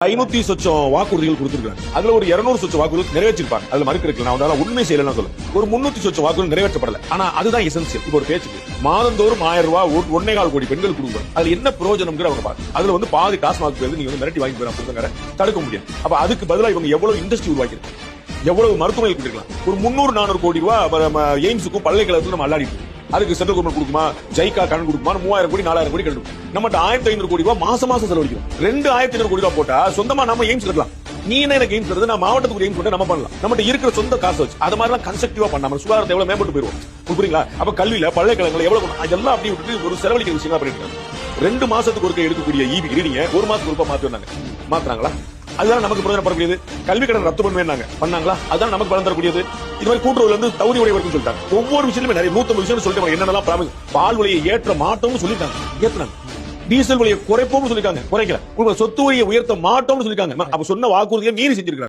500 சொச்சம் வாக்குறுதிகள் கொடுத்திருக்காங்க. அதுல ஒரு 200 சொச்சம் வாக்குறுதி நிறைவேற்றிருப்பாங்க. அதுல மறுக்கிறதுக்கு நான் வந்து உண்மை செய்யலன்னு சொல்ல. ஒரு 300 சொச்சம் வாக்குறுதி நிறைவேற்றப்படல. ஆனா அதுதான் எசென்சியல். இப்போ ஒரு பேச்சுக்கு மாதந்தோறும் 1000 ரூபாய் 1.25 கோடி பெண்கள் கொடுக்குறாங்க. அதுல என்ன பிரயோஜனம்ங்கிற அவங்க பாருங்க. அதுல வந்து பாதி டாஸ்மாக் பேருந்து நீங்க வந்து மிரட்டி வாங்கி போயிடலாம் தடுக்க முடியும். அப்ப அதுக்கு பதிலா இவங்க எவ்வளவு இண்டஸ்ட்ரி உருவாக்கிருக்காங்க, எவ்வளவு மருத்துவமனை கொடுக்கலாம். ஒரு 300-400 கோடி ரூபாய் எய்ம்ஸுக்கும் பல்கலைக்கழகத்துக்கும் நம்ம அல்லாடிட்டு அதுக்கு சென்ட்ரல் கவர்மெண்ட் கொடுக்குமா, ஜைகா கடன் கொடுக்குமா, 3000 கோடி 4000 கோடி கட்டணும். நம்மகிட்ட 1500 கோடி ரூபாய் மாசம் செலவழிக்கிறோம். 2500 கோடி ரூபாய் போட்டா சொந்தமா நம்ம எய்ம்ஸ் கட்டலாம். நீ என்ன எனக்கு எய்ம்ஸ் கட்டுறது, நான் மாவட்டத்துக்கு எய்ம்ஸ் நம்ம பண்ணலாம். நம்மகிட்ட இருக்கிற சொந்த காசு வச்சு அது மாதிரிலாம் கன்ஸ்ட்ரக்டிவா பண்ணாம சுகாதாரத்தை எவ்வளவு மேம்பட்டு போயிருவோம். புரியுங்களா? அப்ப கல்வியில பல்கலைக்கழகங்கள் எவ்வளவு அதெல்லாம் அப்படி விட்டுட்டு ஒரு செலவழிக்கிற விஷயமா பண்ணிட்டு 2 மாசத்துக்கு ஒருக்க எடுக்கக்கூடிய ஈபி ரீடிங்க 1 மாசத்துக்கு ஒருக்கா மாத்துறாங்களா? அதுதான் நமக்கு பிரயோஜனப்படக்கூடியது. கல்வி கடன் ரத்து பண்ணுவேன் பண்ணாங்களா? அதுதான் நமக்கு பலன் தரக்கூடியது. இது மாதிரி கூட்டுறவுல இருந்து தகுதி உடையவர்கள் சொல்லிட்டாங்க. ஒவ்வொரு விஷயமே நிறைய 150 விஷயம் சொல்லிட்டு என்னென்னலாம் ப்ராமிஸ். பால் விலையை ஏற்ற மாட்டோம்னு சொல்லிட்டாங்க, ஏத்துனாங்க. டீசல் விலையை குறைப்போம்னு சொல்லிட்டாங்க, குறைக்கல. சொத்து வரியை உயர்த்த மாட்டோம்னு சொல்லிட்டாங்க. அப்ப சொன்ன வாக்குறுதியை மீறி செஞ்சிருக்காங்க.